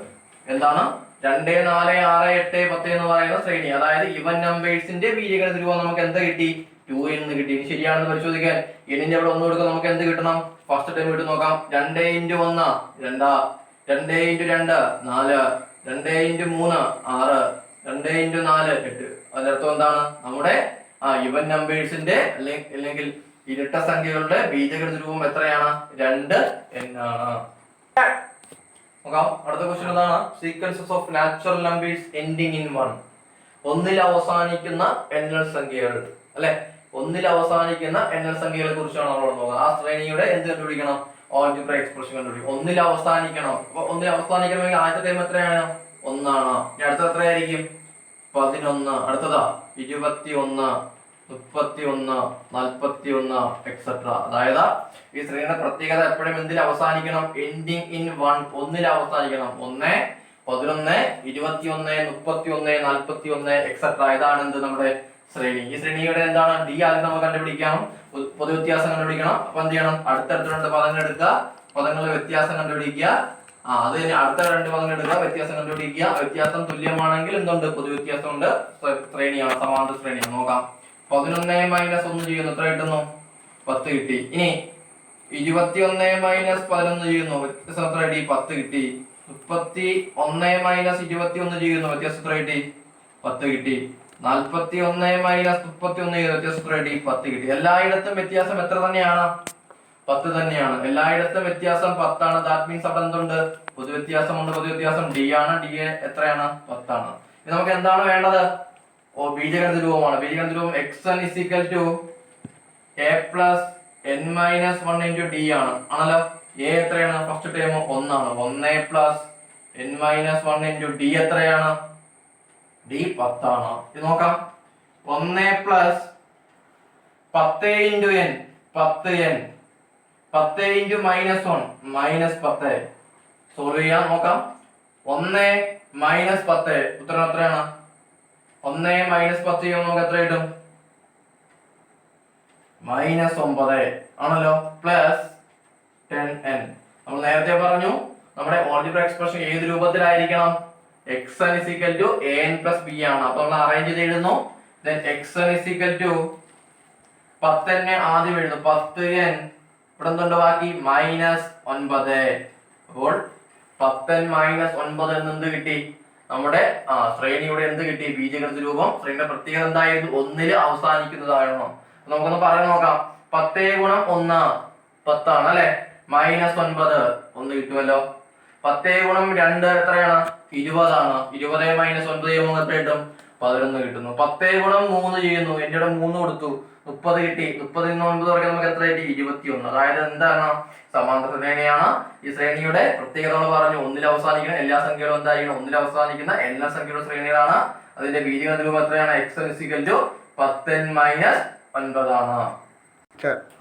എന്താണ്? 2 4 6 8 10 എന്ന് പറയുന്ന ശ്രേണി, അതായത് ഇവൻ നമ്പേഴ്സിന്റെ ബീജഗണിത രൂപം നമുക്ക് എന്താ കിട്ടി? 2n എന്ന് കിട്ടി. ശരിയാണെന്ന് പരിശോധിക്കാൻ n ന്റെ അവിടെ 1 കൊടുക്കാൻ നമുക്ക് എന്ത് കിട്ടണം? ഫസ്റ്റ് ടൈം കിട്ടും നോക്കാം. 2 into 1 2, 2 into 2 4, 2 into 3 6, 2 into 4 8. അതിനർത്ഥം എന്താണ്? നമ്മുടെ ഇവൻ നമ്പേഴ്സിന്റെ അല്ലെങ്കിൽ ഇരട്ട സംഖ്യകളുടെ ബീജഗണിത രൂപം എത്രയാണ്? 2n ആണ്. നോക്കാം. അടുത്ത ക്വസ്റ്റ്യൻ എന്താണ്? Sequences of natural numbers ending in 1. ഒന്നിൽ അവസാനിക്കുന്ന എണ്ണൽ സംഖ്യകൾ അല്ലെ. ഒന്നിൽ അവസാനിക്കുന്ന എണ്ണൽ സംഖ്യകളെ കുറിച്ചാണ് നമ്മൾ നോക്കുന്നത്. ആ ശ്രേണിയുടെ എന്ത് കണ്ടുപിടിക്കണം? ഓൾജിബ്ര എക്സ്പ്രഷൻ കണ്ടുപിടിക്കണം. ഒന്നിൽ അവസാനിക്കണം. അപ്പൊ ഒന്നിൽ അവസാനിക്കണമെങ്കിൽ ആദ്യത്തെ ടൈം എത്രയാണ്? 1 ആണ്. ഇനി അടുത്ത എത്രയായിരിക്കും? 11. അടുത്തതാ 21, 31, 41 എക്സെട്ര. അതായത് ഈ ശ്രേണിയുടെ പ്രത്യേകത എപ്പോഴും എന്തിൽ അവസാനിക്കണം? എൻഡിങ് ഇൻ 1, ഒന്നിൽ അവസാനിക്കണം. 1, 11, 21, 31, 41 എക്സെട്ര. ഇതാണ് എന്ത് നമ്മുടെ ശ്രേണി. ഈ ശ്രേണിയുടെ എന്താണ്? ഡി ആദ്യം നമുക്ക് കണ്ടുപിടിക്കണം, പൊതുവ്യത്യാസം കണ്ടുപിടിക്കണം. അപ്പൊ എന്ത് ചെയ്യണം? അടുത്തടുത്ത രണ്ട് പദങ്ങൾ എടുക്കുക, പദങ്ങളുടെ വ്യത്യാസം കണ്ടുപിടിക്കുക. അത് കഴിഞ്ഞ് അടുത്ത രണ്ട് പദങ്ങൾ എടുക്കുക, വ്യത്യാസം കണ്ടുപിടിക്കുക. വ്യത്യാസം തുല്യമാണെങ്കിൽ എന്തുണ്ട്? പൊതുവ്യത്യാസം ഉണ്ട്. ശ്രേണിയാണ്, സമാന്തര ശ്രേണിയാണ്. നോക്കാം. 11 - 1 ചെയ്യുന്നു, എത്ര കിട്ടുന്നു? 10 കിട്ടി. ഇനി 21 - 11 ചെയ്യുന്നു, വ്യത്യാസം എത്ര കിട്ടി? 10 കിട്ടി. 31 - 21 ചെയ്യുന്നു, വ്യത്യാസം എത്ര കിട്ടി? 10 കിട്ടി. 41 - 31 ചെയ്യുന്നു, വ്യത്യാസം എത്ര കിട്ടി? 10 കിട്ടി. എല്ലായിടത്തും വ്യത്യാസം എത്ര തന്നെയാണ്? 10 തന്നെയാണ്. എല്ലായിടത്തും വ്യത്യാസം 10 ആണ്. ദാറ്റ് മീൻസ് അവിടെ എന്തുണ്ട്? പൊതുവ്യത്യാസം ഉണ്ട്. പൊതുവ്യത്യാസം ഡി ആണ്. ഡി എത്രയാണ്? 10 ആണ്. ഇനി നമുക്ക് എന്താണ് വേണ്ടത്? ബീജഗണിത രൂപമാണ്. ബീജഗണിത രൂപം xn = a + n - 1 × d ആണ്. ആണല്ലോ. a എത്രയാണ്? ഫസ്റ്റ് ടേം 1 ആണ്. 1 + n - 1 × d എത്രയാണ്? d 10 ആണ്. ഇത് നോക്കാം. 1 + 10 × n 10n 10 × -1 -10. സോൾവ് ചെയ്യാൻ നോക്കാം. 1 - 10 ഉത്തരം എത്രയാണ്? 1 - 10 ചെയ്യുമ്പോൾ നമുക്ക് എത്ര കിട്ടും? -9 ആണല്ലോ. +10n. നമ്മൾ നേരത്തെ പറഞ്ഞു നമ്മുടെ ഓൾജിബ്ര എക്സ്പ്രഷൻ ഏത് രൂപത്തിലായിരിക്കണം? xn = an + b ആണ്. അപ്പൊ നമ്മൾ അറേഞ്ച് ചെയ്ത് എഴുതുന്നു. then xn = 10n ആദ്യം എഴുതുന്നു. 10n ഇവിടെ എന്തുണ്ട് ബാക്കി? -9. അപ്പോൾ 10n - 9 എന്ത് കിട്ടി? നമ്മുടെ ശ്രേണിയുടെ എന്ത് കിട്ടി? ബീജഗണിത രൂപം. ശ്രേണിയുടെ പ്രത്യേകത എന്തായിരുന്നു? 1 അവസാനിക്കുന്നതായിരുന്നു. നമുക്കൊന്ന് പറയാൻ നോക്കാം. 10 × 1 10 ആണ് അല്ലെ. -9 1 കിട്ടുമല്ലോ. 10 × 2 എത്രയാണ്? 20 ആണ്. 20 - 9 ചെയ്യുമ്പോൾ എത്ര കിട്ടും? 11 കിട്ടുന്നു. 10 × 3 ചെയ്യുന്നു, എന്റെ ഇവിടെ 3 കൊടുത്തു, 30 കിട്ടി. 30 ൽ 9 കുറയ്ക്കാൻ നമുക്ക് എത്ര കിട്ടി? 21. അതായത് എന്താണ്? സമാന്തര ശ്രേണിയാണ്. ഈ ശ്രേണിയുടെ പ്രത്യേകത നമ്മൾ പറഞ്ഞു, 1 അവസാനിക്കുന്ന എല്ലാ സംഖ്യകളും എന്തായിരിക്കണം? 1 അവസാനിക്കുന്ന എല്ലാ സംഖ്യയുടെ ശ്രേണികളാണ്. അതിന്റെ ബീജഗണിത രൂപം എത്രയാണ്? xn = 10n - 9 ആണ്.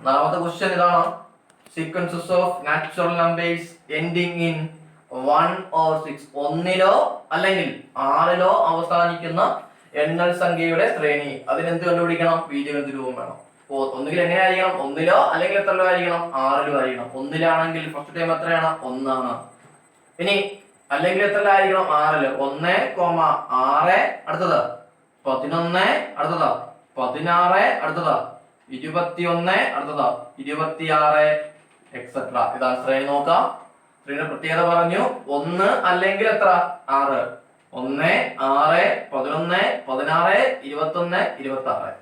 നാലാമത്തെ ക്വസ്റ്റ്യൻ ഇതാണ്. Sequences of natural numbers ending in 1 or 6, ഒന്നിലോ അല്ലെങ്കിൽ 6ലോ അവസാനിക്കുന്ന എണ്ണൽ സംഖ്യയുടെ ശ്രേണി. അതിനെന്ത് കണ്ടുപിടിക്കണം? ബീജഗണിത രൂപം വേണം. ഒന്നുകിൽ എങ്ങനെയായിരിക്കണം? 1ലോ അല്ലെങ്കിൽ എത്രലോ ആയിരിക്കണം? 6ലോ ആയിരിക്കണം. 1ലാണെങ്കിൽ ഫസ്റ്റ് ടൈം എത്രയാണ്? 1 ആണ്. ഇനി അല്ലെങ്കിൽ എത്രലായിരിക്കണം? 6ല്. 1, 6 അടുത്തത് 11 അടുത്തത് 16 അടുത്തത് 21 അടുത്തത് 26 എക്സെട്ര. ഇതാണ് ശ്രേണി. നോക്കാം. ശ്രേണിയുടെ പ്രത്യേകത പറഞ്ഞു. 1 അല്ലെങ്കിൽ എത്ര? 6. 1, 6, 11, 16, 21, 26.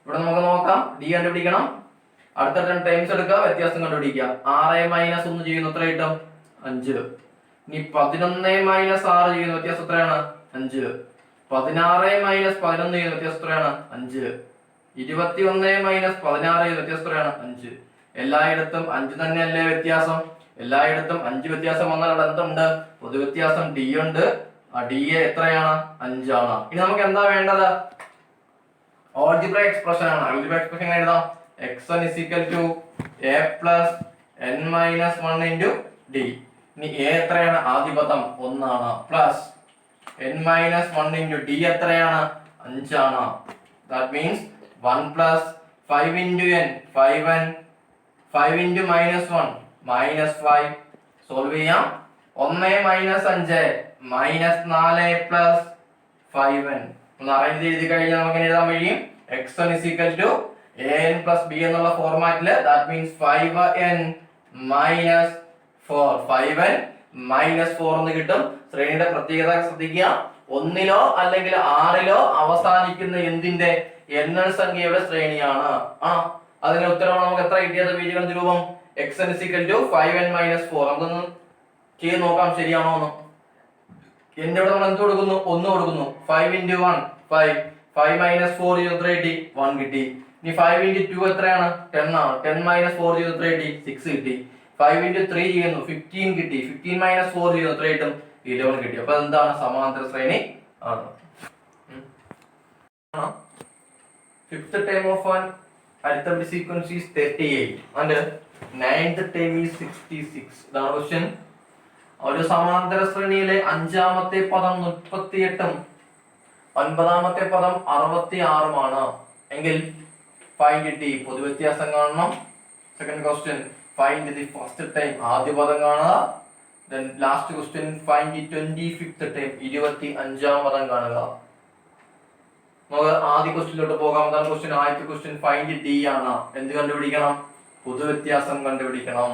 ഇവിടെ നമുക്ക് നോക്കാം. ഡി കണ്ടുപിടിക്കണം. അടുത്ത ടൈംസ് എടുക്കുക, വ്യത്യാസം കണ്ടുപിടിക്കുക. 6 - 1 ചെയ്യുന്നു, എത്ര കിട്ടും? 5. ഇനി 11 - 6 ചെയ്യുന്നു, വ്യത്യാസം എത്രയാണ്? 5. 16 - 11 ചെയ്യുന്നു, വ്യത്യാസം എത്രയാണ്? 5. 21 - 16 ചെയ്യുന്നു, വ്യത്യാസം എത്രയാണ്? 5. എല്ലായിടത്തും 5 തന്നെയല്ലേ വ്യത്യാസം? എല്ലായിടത്തും 5 വ്യത്യാസം വന്നാൽ അവിടെ എന്തുണ്ട്? പൊതുവ്യത്യാസം ഡി ഉണ്ട്. ആ ഡി എത്രയാണ്? 5 ആണ്. ഇനി നമുക്ക് എന്താ വേണ്ടത്? ഓൾജിബ്ര എക്സ്പ്രഷൻ ആണ്. ഓൾജിബ്ര എക്സ്പ്രഷൻ എങ്ങനെ എഴുതാം? xn = a + n - 1 × d. ഇനി a എത്രയാണ്? ആദ്യ പദം 1 ആണ്. പ്ലസ് n - 1 × d എത്രയാണ്? 5 ആണ്. That means 1 + 5 × n 5n 5 × -1 -5. Solve ചെയ്യാം. 1 - 5 -4 + 5n. ഒന്ന് അറേഞ്ച് ചെയ്ത് കഴിഞ്ഞാൽ നമുക്ക് എഴുതാൻ കഴിയും. xn = an + b എന്നുള്ള ഫോർമാറ്റില്. ദാറ്റ് മീൻസ് 5n - 4 5n - 4 എന്ന് കിട്ടും. ശ്രേണിയുടെ പ്രത്യേകത ശ്രദ്ധിക്കുക. 1ലോ അല്ലെങ്കിൽ 6ലോ അവസാനിക്കുന്ന എന്തിന്റെ? എണ്ണൽ സംഖ്യയുടെ ശ്രേണിയാണ്. അതിന്റെ ഉത്തരമാണ് നമുക്ക് എത്ര കിട്ടിയത്? ബീജഗണിത രൂപം xn = 5n - 4. നമുക്കൊന്ന് ചെയ്ത് നോക്കാം ശരിയാണോ എന്ന്. എന്റെ ഇവിടെ നമ്മൾ എന്ത് കൊടുക്കുന്നു? 1 കൊടുക്കുന്നു. 5 × 1 5. 5 - 4 ചെയ്ത് എത്ര കിട്ടി? 1 കിട്ടി. ഇനി 5 × 2 എത്രയാണ്? 10 ആണ്. 10 - 4 ചെയ്ത് എത്ര കിട്ടി? 6 കിട്ടി. 5 × 3 ചെയ്യുന്നു, 15 കിട്ടി. 15 - 4 ചെയ്യുന്നു, എത്ര കിട്ടും? 11 കിട്ടി. അപ്പൊ എന്താണ്? സമാന്തര ശ്രേണി ആണ്. fifth term of an arithmetic sequence is 38 and ninth term is 66. ഇതാണ് ക്വസ്റ്റ്യൻ. ഒരു സമാന്തര ശ്രേണിയിലെ അഞ്ചാമത്തെ പദം 38ഉം ഒൻപതാമത്തെ പദം 66ഉമാണ് എങ്കിൽ ഫൈൻഡ് d. പൊതുവ്യത്യാസം കാണണം. Second question find the first time. ആദ്യ പദം കാണുക. then last question find the 25th time. 25ാം പദം കാണുക. നമുക്ക് ആദ്യ ക്വസ്റ്റ്യനിലോട്ട് പോകാം. അതാണ് ക്വസ്റ്റ്യൻ. ആദ്യത്തെ ക്വസ്റ്റ്യൻ ഫൈൻഡ് d ആണ്. എന്ത് കണ്ടുപിടിക്കണം? പൊതുവ്യത്യാസം കണ്ടുപിടിക്കണം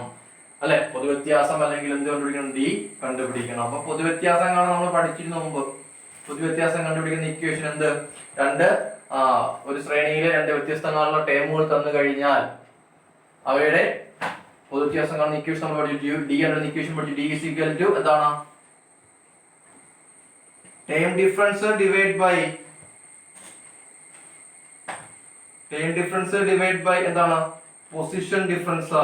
അല്ലെ? പൊതുവ്യത്യാസം അല്ലെങ്കിൽ എന്ത് കണ്ടുപിടിക്കണം? d കണ്ടുപിടിക്കണം. അപ്പൊ പൊതുവ്യത്യാസം കാണാൻ നമ്മൾ പഠിച്ചിരുന്നു മുമ്പ്. പൊതുവ്യത്യാസം കണ്ടുപിടിക്കുന്ന ഇക്വേഷൻ എന്ത്? ഒരു ശ്രേണിയിലെ രണ്ട് വ്യത്യസ്തമായുള്ള ടേമുകൾ തന്നു കഴിഞ്ഞാൽ അവയുടെ പൊതുവ്യത്യാസം കാണുന്ന ഇക്വേഷൻ നമ്മൾ പഠിച്ചു. d എന്ന ഇക്വേഷൻ പഠിച്ചു. d is equal to എന്താണ്? ടേം ഡിഫറൻസ് ഡിവൈഡ് ബൈ എന്താണ്? Position difference.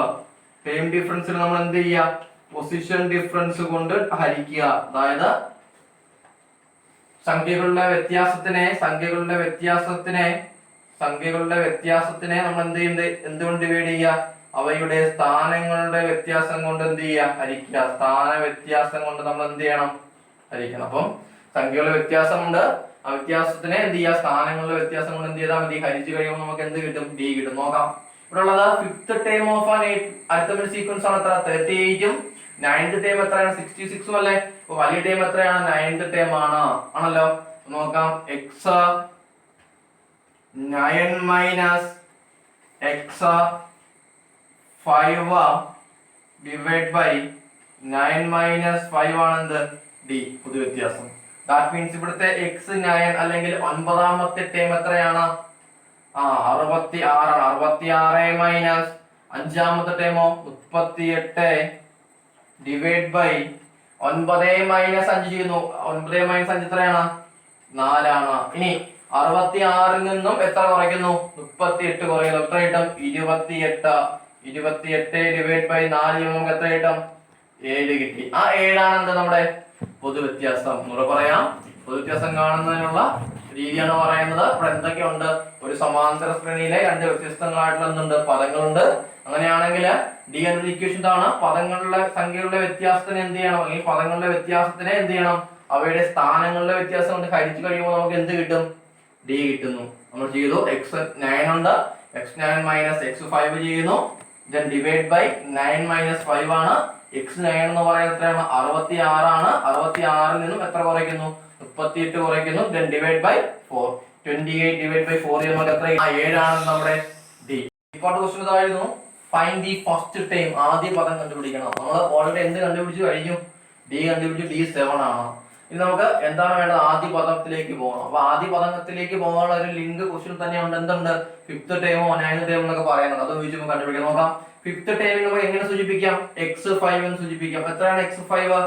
ടേം ഡിഫറൻസിൽ നമ്മൾ എന്ത് ചെയ്യുക? പൊസിഷൻ ഡിഫറൻസ് കൊണ്ട് ഹരിക്കുക. അതായത് സംഖ്യകളുടെ വ്യത്യാസത്തിനെ നമ്മൾ എന്ത് ചെയ്യുന്നത്? എന്തുകൊണ്ട് ഡിവൈഡ് ചെയ്യുക? അവയുടെ സ്ഥാനങ്ങളുടെ വ്യത്യാസം കൊണ്ട് എന്ത് ചെയ്യുക? ഹരിക്കുക. സ്ഥാന വ്യത്യാസം കൊണ്ട് നമ്മൾ എന്ത് ചെയ്യണം? ഹരിക്കണം. അപ്പം സംഖ്യകളുടെ വ്യത്യാസമുണ്ട്. ആ വ്യത്യാസത്തിനെ എന്ത് ചെയ്യുക? സ്ഥാനങ്ങളുടെ വ്യത്യാസം കൊണ്ട് എന്ത് ചെയ്താൽ മതി? ഹരിച്ചു കഴിയുമ്പോൾ നമുക്ക് എന്ത് കിട്ടും? d കിട്ടും. നോക്കാം. ഇവിടെ ഉള്ളത് fifth time of an arithmetic sequence ആണ്. എത്ര? 38ഉം നയൻത് ടൈം എത്രയാണ്? 66ഉം അല്ലേ? അപ്പൊ വലിയ ടൈം എത്രയാണ്? നയൻത് ടൈം ആണല്ലോ. നോക്കാം. x 9 minus x 5 divide by 9 minus 5 ആണ് എന്ത്? d. പൊതുവ്യത്യാസം. ദാറ്റ് മീൻസ് ഇവിടുത്തെ x 9 അല്ലെങ്കിൽ ഒൻപതാമത്തെ ടൈം എത്രയാണ്? 66 ആണ്. 66 മൈനസ് അഞ്ചാമത്തെ ടൈമോ 38 ഡിവൈഡ് ബൈ 9 മൈനസ് 5 ചെയ്യുന്നു. 9 മൈനസ് 5 എത്രയാണ്? 4 ആണ്. ഇനി 66ൽ നിന്നും എത്ര കുറയ്ക്കുന്നു? 38 കുറയുന്നു. എത്ര കിട്ടും? 28 ഡിവൈഡ് ബൈ 4 നമുക്ക് എത്ര കിട്ടും? 7 കിട്ടി. ആ 7 ആണ് എന്താ? നമ്മുടെ പൊതുവ്യത്യാസം. എന്നൂടെ പറയാം. പൊതുവ്യത്യാസം കാണുന്നതിനുള്ള രീതിയാണ് പറയുന്നത്. ഇവിടെ എന്തൊക്കെയുണ്ട്? ഒരു സമാന്തര ശ്രേണിയിലെ രണ്ട് വ്യത്യസ്തങ്ങളായിട്ടുള്ള എന്തുണ്ട്? പദങ്ങളുണ്ട്. അങ്ങനെയാണെങ്കിൽ d എന്ന ഇക്വേഷൻ ആണ്. പദങ്ങളുടെ സംഖ്യകളുടെ വ്യത്യാസത്തിന് എന്ത് ചെയ്യണം? അല്ലെങ്കിൽ പദങ്ങളുടെ വ്യത്യാസത്തിനെ എന്ത് ചെയ്യണം? അവയുടെ സ്ഥാനങ്ങളുടെ വ്യത്യാസം കൊണ്ട് ഹരിച്ചു കഴിയുമ്പോൾ നമുക്ക് എന്ത് കിട്ടും? d കിട്ടുന്നു. നമ്മൾ ചെയ്തു. x 9 ഉണ്ട്. x 9 മൈനസ് x 5 ചെയ്യുന്നു. then divide by 9 മൈനസ് 5 ആണ്. x 9 എന്ന് പറയുന്നത് എത്രയാണ്? 66 ആണ്. 66ൽ നിന്നും എത്ര കുറയ്ക്കുന്നു? 38 കുറയ്ക്കുന്നു. then divide by 4. 28 divide by 4 നമുക്ക് എത്ര? 7 ആണ് നമ്മുടെ d. ഇപ്പോഴത്തെ ക്വസ്റ്റ്യൻ ഇതായിരുന്നു. Find the first time. ആദ്യ പദം കണ്ടുപിടിക്കണം. നമ്മൾ ഓൾറെഡി എന്ത് കണ്ടുപിടിച്ചു കഴിഞ്ഞു? d കണ്ടുപിടിച്ചു. d 7 ആണ്. ഇനി നമുക്ക് എന്താണ് വേണ്ടത്? ആദ്യ പദത്തിലേക്ക് പോകണം. അപ്പൊ ആദ്യ പദത്തിലേക്ക് പോകാനുള്ള ഒരു ലിങ്ക് ക്വസ്റ്റ്യൻ തന്നെയുണ്ട്. എന്തുണ്ട്? ഫിഫ്ത്ത് ടൈമോ നയൻത് ടൈമോ എന്നൊക്കെ പറയുന്നത്. അത് ഉപയോഗിച്ച് നമുക്ക് കണ്ടുപിടിക്കാം. നോക്കാം. ഫിഫ്ത്ത് ടൈമിൽ നമുക്ക് എങ്ങനെ സൂചിപ്പിക്കാം? x 5 എന്ന് സൂചിപ്പിക്കാം. എത്രയാണ് x 5?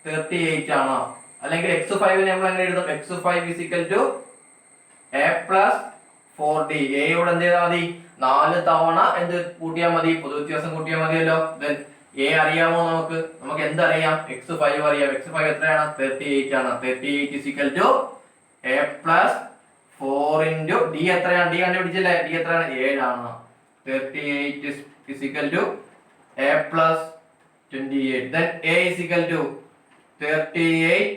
38 ആണ്. അല്ലെങ്കിൽ x 5 നമ്മൾ എങ്ങനെ എഴുതും? x 5 is equal to a plus 4d. a യോട് എന്ത് ചെയ്താൽ മതി? 4 തവണ എന്ത് കൂട്ടിയാൽ മതി? പൊതുവ്യത്യാസം കൂട്ടിയാൽ മതിയല്ലോ. then a അറിയാമോ? നമുക്ക് എന്തറിയാം? x 5 അറിയാം. x 5 എത്രയാണ്? 38 ആണ്. 38 is equal to a plus 4 into d എത്രയാണ്? d കണ്ടുപിടിച്ചില്ലേ? d എത്രയാണ്? 7 ആണ്. 38 is equal to a plus 28. then a is equal to 38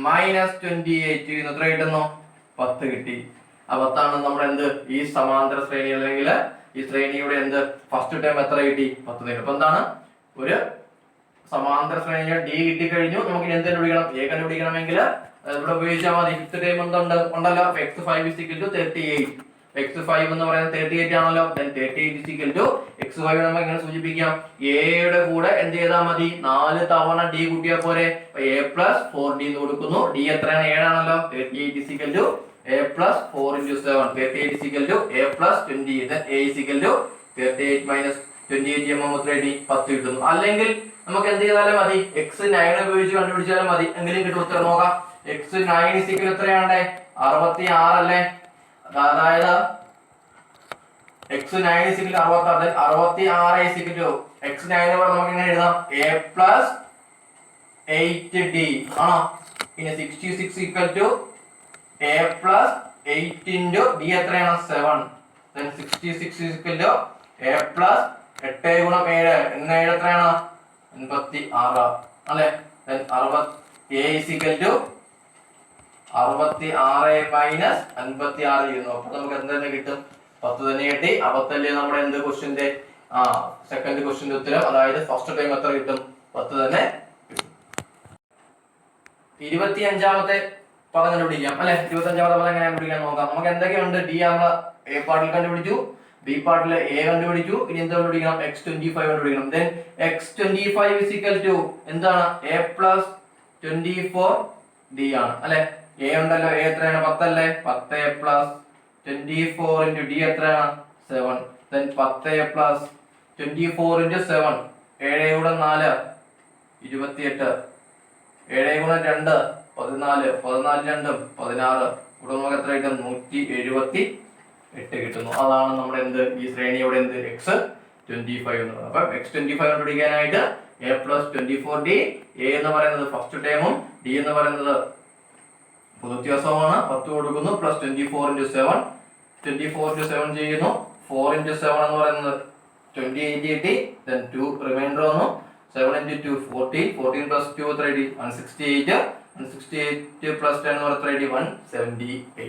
minus 28 എത്ര കിട്ടുന്നു? 10 കിട്ടി. ആ 10 ആണ് നമ്മുടെ എന്ത്? ഈ സമാന്തര ശ്രേണി അല്ലെങ്കിൽ ഈ ശ്രേണിയുടെ എന്ത്? ഫസ്റ്റ് ടൈം എത്ര കിട്ടി? 10 കിട്ടി. അപ്പൊ എന്താണ്? ഒരു സമാന്തര ശ്രേണിയിൽ d കിട്ടിക്കഴിഞ്ഞു. നമുക്ക് എന്ത് കണ്ടുപിടിക്കണം? a കണ്ടുപിടിക്കണമെങ്കിൽ ഇവിടെ ഉപയോഗിച്ചാൽ മതി. ഫിഫ്ത്ത് ടൈം ഉണ്ടല്ലോ. x 5 is equal to 38. x 5 എന്ന് പറയുന്നത് 38 ആണല്ലോ. then 38 is equal to x 5 നമുക്ക് എങ്ങനെ സൂചിപ്പിക്കാം? a യുടെ കൂടെ എന്ത് ചെയ്താൽ മതി? 4 തവണ d കൂട്ടിയാൽ പോരെ. a plus 4d എന്ന് കൊടുക്കുന്നു. d എത്രയാണ്? 7 ആണല്ലോ. 38 is equal to a plus 4 into 7. 38 is equal to a plus 20. then a is equal to 38 minus 28 എത്ര കിട്ടി? 10 കിട്ടുന്നു. അല്ലെങ്കിൽ നമുക്ക് എന്ത് ചെയ്താലും മതി? x 9 ഉപയോഗിച്ച് കണ്ടുപിടിച്ചാലും മതി. എങ്കിലും കിട്ടും. ഉത്തരം നോക്കാം. x 9 is equal എത്രയാണ്? 66 അല്ലേ? അതായത് x 9 is equal to 66. 66 is equal to x 9 നമുക്ക് എങ്ങനെ എഴുതാം? a plus 8d ആണോ? പിന്നെ 66 equal to a plus 8 into d എത്രയാണ്? 7. then 66 is equal to a plus 8 ഗുണം 7 എന്ന 7 എത്രയാണ് 56 അല്ലേ then 60 a is equal to 66 minus 56 ചെയ്യുന്നു അപ്പോൾ നമുക്ക് എന്ത് തന്നെ കിട്ടും 10 തന്നെ കിട്ടി അബദ്ധല്ലേ നമ്മുടെ എന്ത് ക്വസ്റ്റ്യന്റെ സെക്കൻഡ് ക്വസ്റ്റ്യന്റെ ഉത്തരം അതായത് ഫസ്റ്റ് ടൈം എത്ര കിട്ടും 10 തന്നെ കിട്ടും 25ാമത്തെ പദം കണ്ടുപിടിക്കാം അല്ലെ 25ാമത്തെ പദം എങ്ങനെ കണ്ടുപിടിക്കാൻ നോക്കാം നമുക്ക് എന്തൊക്കെയുണ്ട് ഡി നമ്മൾ എ പാർട്ടിൽ കണ്ടുപിടിച്ചു ബി പാർട്ടിൽ എ കണ്ടുപിടിച്ചു ഇനി എന്ത് കണ്ടുപിടിക്കണം x25 കണ്ടുപിടിക്കണം then x25 is equal to എന്താണ് a plus 24 d ആണ് അല്ലെ a ഉണ്ടല്ലോ a എത്രയാണ് 10 അല്ലേ 10 plus 24 into d എത്രയാണ് 7 then 10 plus 24 into 7 7 കൂടെ 4 28 7 ഗുണം 2 14 14 2 16 ഇവിടെ നമുക്ക് എത്ര കിട്ടും 178 കിട്ടുന്നു അതാണ് നമ്മുടെ എന്ത് ഈ ശ്രേണിയുടെ എന്ത് x25 എന്ന് പറയുന്നത് അപ്പോൾ x25 കണ്ടുപിടിക്കാനായിട്ട് a plus 24d a എന്ന് പറയുന്നത് ഫസ്റ്റ് ടേമും d എന്ന് പറയുന്നത് പൊതുവ്യത്യാസമാണ് 10 കൊടുക്കുന്നു പ്ലസ് 24 into 7 24 into 7 ചെയ്യുന്നു 4 into 7 എന്ന് പറയുന്നത് 28 കിട്ടി then 2 റിമൈൻഡർ വന്നു 7 into 2 14 plus 2 എത്ര കിട്ടി 168 168 plus 10 എന്ന് പറയുന്നത് 178